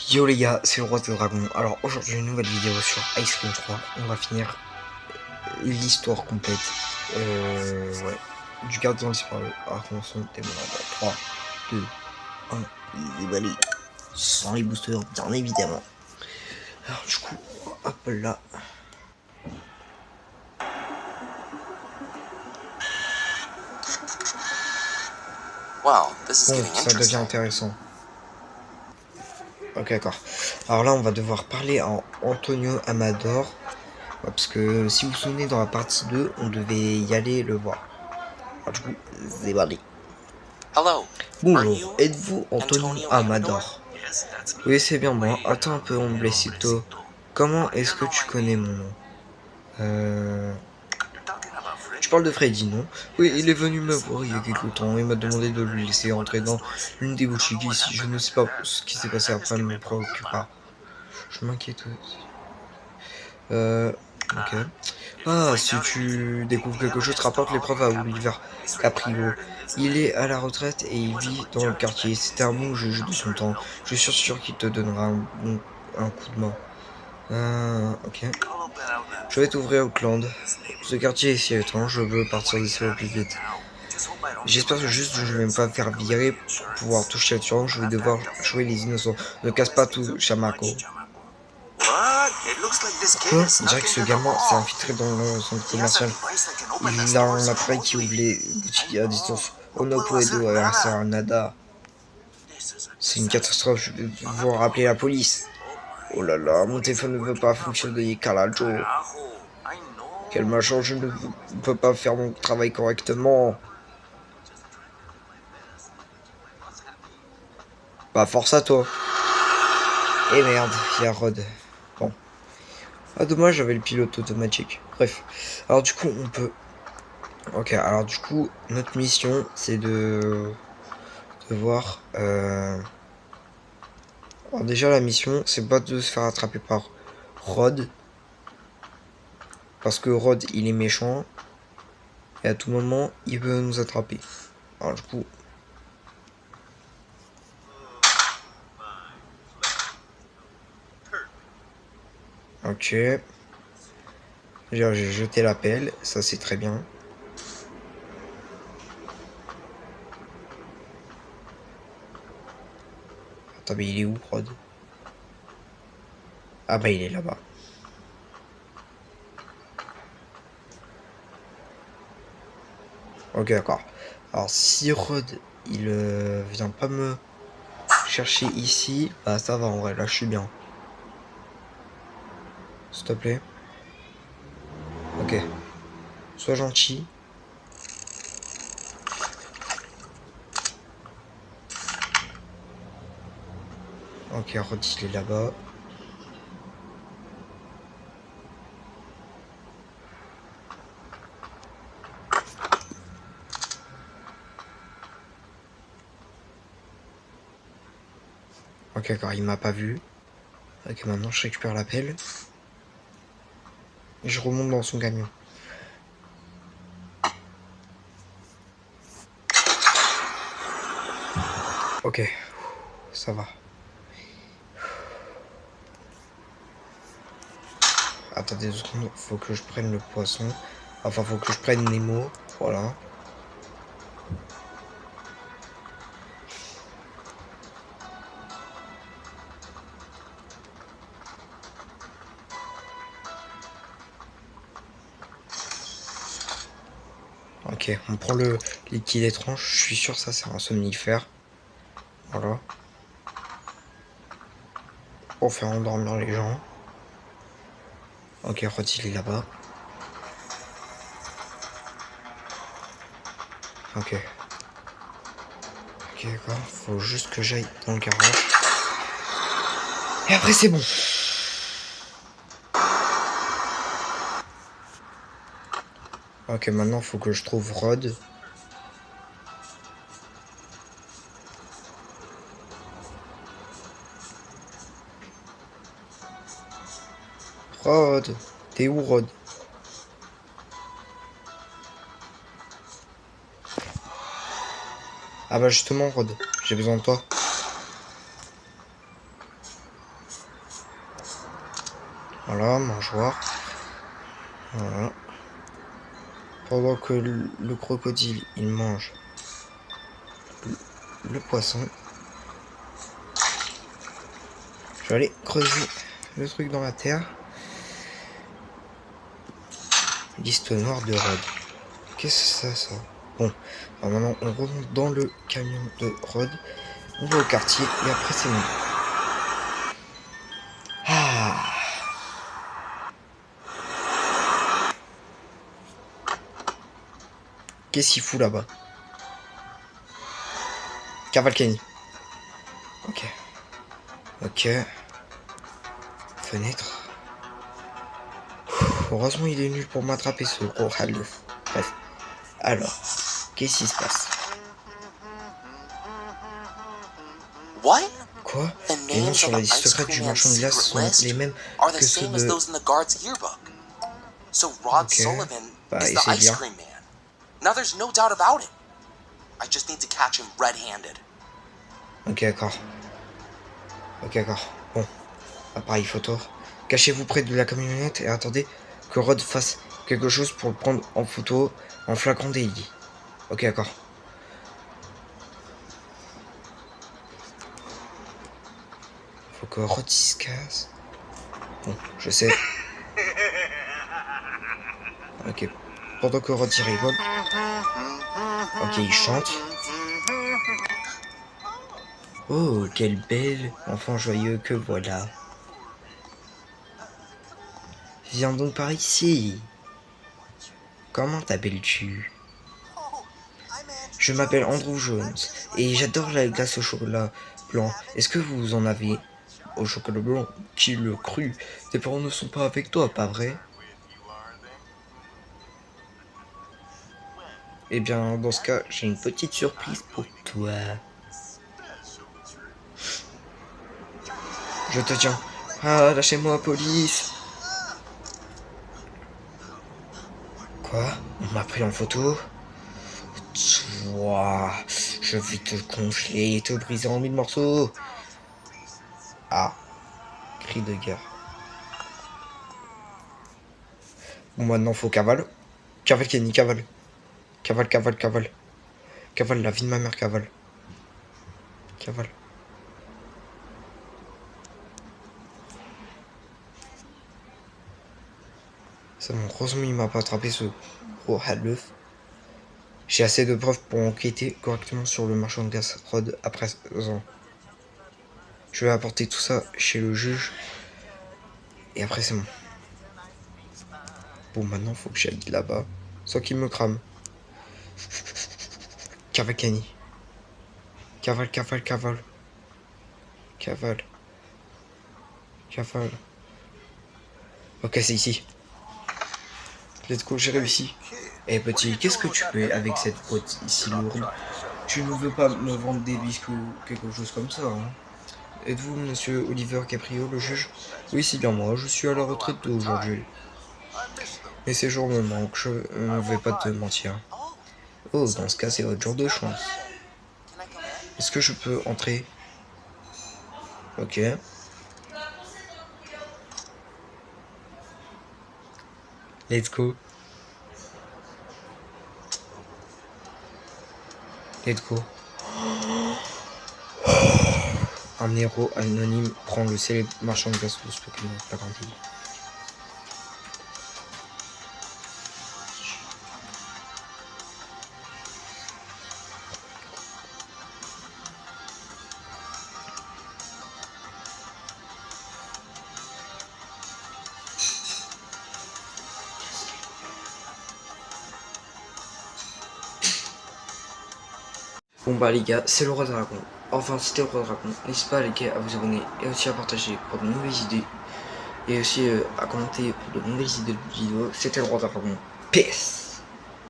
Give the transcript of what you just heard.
Yo les gars, c'est le roi des dragons. Alors aujourd'hui une nouvelle vidéo sur Ice Cream 3. On va finir l'histoire complète ouais, du gardien disparu. Alors commençons démarrage dans 3, 2, 1, déballer. Sans les boosters, bien évidemment. Alors du coup, hop là. Wow, this is Bon, getting ça devient interesting. intéressant. Ok, d'accord. Alors là, on va devoir parler en Antonio Amador. Ouais, parce que si vous vous souvenez, dans la partie 2, on devait y aller le voir. Alors du coup, déballer. Hello, are Bonjour, you êtes-vous Antonio Antonio Amador? Amador? Oui, c'est bien moi. Attends un peu, Homblecito. Comment est-ce que tu connais mon nom? Euh... Tu parles de Freddy, non? Oui, il est venu me voir il y a quelque temps et m'a demandé de le laisser entrer dans l'une des boutiques ici. Je ne sais pas ce qui s'est passé après, ne me préoccupe pas. Je m'inquiète aussi. Ok. Ah, si tu découvres quelque chose, rapporte les preuves à Oliver Caprio. Il est à la retraite et il vit dans le quartier. C'était un bon juge de son temps. Je suis sûr qu'il te donnera un coup de main. Ok. Je vais t'ouvrir Auckland. Ce quartier est si étrange, je veux partir d'ici au plus vite. J'espère que juste je vais me pas faire virer pour pouvoir toucher le tueur. Je vais devoir jouer les innocents. Ne casse pas tout, Chamako. Quoi? On dirait que ce gamin s'est infiltré dans le centre commercial. Il a un appareil qui ouvre les boutiques à distance. Oh no puedo hacer nada. C'est une catastrophe, je vais devoir appeler la police. Oh là là, mon téléphone ne veut pas fonctionner, Carajo. Quel machin, je ne peux pas faire mon travail correctement. Bah force à toi. Eh merde, il y a Rod. Bon. Ah dommage, j'avais le pilote automatique. Bref. Alors du coup, on peut... Ok, alors du coup, notre mission, c'est de voir... Alors déjà, la mission, c'est pas de se faire attraper par Rod. Parce que Rod, il est méchant. Et à tout moment, il peut nous attraper. Alors du coup... Ok. J'ai jeté l'appel, ça c'est très bien. Attends, mais il est où, Rod? Ah bah il est là-bas. Ok, d'accord. Alors si Rod, il vient pas me chercher ici, bah ça va en vrai, là je suis bien. S'il te plaît. Ok. Sois gentil. Ok, Rod il est là-bas. Ok, d'accord, il m'a pas vu. Ok, maintenant je récupère l'appel. Et je remonte dans son camion. Ok, ça va. Attendez 2 secondes, faut que je prenne le poisson. Enfin, faut que je prenne Nemo. Voilà. Ok, on prend le liquide étrange. Je suis sûr ça c'est un somnifère. Voilà. Pour faire endormir les gens. Ok, Rod il est là-bas. Ok. Ok, d'accord. Faut juste que j'aille dans le garage. Et après c'est bon. Ok, maintenant faut que je trouve Rod. Rod, t'es où Rod? Ah bah justement Rod, j'ai besoin de toi. Voilà, mangeoire. Voilà. Pendant que le crocodile, il mange le poisson. Je vais aller creuser le truc dans la terre. Liste noire de Rod. Qu'est-ce que c'est ça? Bon, alors maintenant on remonte dans le camion de Rod. On va au quartier et après c'est bon. Ah. Qu'est-ce qu'il fout là-bas? Cavalcani. Ok. Ok. Fenêtre. Heureusement il est nul pour m'attraper ce gros halef. Bref. Alors, qu'est-ce qui se passe? What? Quoi? The Les noms names sur on la the liste ice secrète du cream man's marchand de glace secret sont list les mêmes are the que ceux same as de... those in the guard's yearbook. So Rod Ok. Sullivan Bah, is the essaye ice bien. cream man. Now there's no doubt about it. I just need to catch him red-handed. Ok, d'accord. Ok, d'accord. Bon. Appareil photo. Cachez-vous près de la camionnette et attendez que Rod fasse quelque chose pour le prendre en photo en flagrant délit. Ok, d'accord. Faut que Rod se casse. Bon, je sais. Ok. Pendant que Rod y rigole. Ok, il chante. Oh, quel bel enfant joyeux que voilà. Viens donc par ici. Comment t'appelles-tu? Je m'appelle Andrew Jones et j'adore la glace au chocolat blanc. Est-ce que vous en avez? Au chocolat blanc? Qui le crut? Tes parents ne sont pas avec toi, pas vrai? Eh bien, dans ce cas, j'ai une petite surprise pour toi. Je te tiens. Ah, lâchez-moi, police! Quoi? On m'a pris en photo? Toi, je vais te congeler et te briser en mille morceaux. Ah, cri de guerre. Bon, maintenant, faut cavale. Cavale, Kenny, cavale. Cavale, cavale, cavale. Cavale, la vie de ma mère, cavale. Cavale. C'est bon, heureusement, il m'a pas attrapé ce gros halleuf. J'ai assez de preuves pour enquêter correctement sur le marchand de glace Rod à présent. Je vais apporter tout ça chez le juge. Et après, c'est bon. Bon, maintenant, faut que j'aille là-bas. Sans qu'il me crame. Cavalcani. Cavale, cavale, cavale. Cavale. Cavale. Ok, c'est ici. Let's go, j'ai réussi. Eh petit, qu'est-ce que tu fais avec cette boîte si lourde? Tu ne veux pas me vendre des biscuits ou quelque chose comme ça, hein? Êtes-vous monsieur Oliver Caprio, le juge? Oui, c'est bien moi, je suis à la retraite aujourd'hui. Mais ces jours me manquent, je ne vais pas te mentir. Oh, dans ce cas, c'est votre jour de chance. Can I come in? Est-ce que je peux entrer? Ok. Let's go. Let's go. Un héros anonyme prend le célèbre marchand de glace de Spokane, la grande ville. Bon bah les gars, c'est le Roi Dragon. Enfin, c'était le Roi Dragon. N'hésitez pas à liker, à vous abonner et aussi à partager pour de nouvelles idées. Et aussi à commenter pour de nouvelles idées de vidéos. C'était le Roi Dragon. Peace!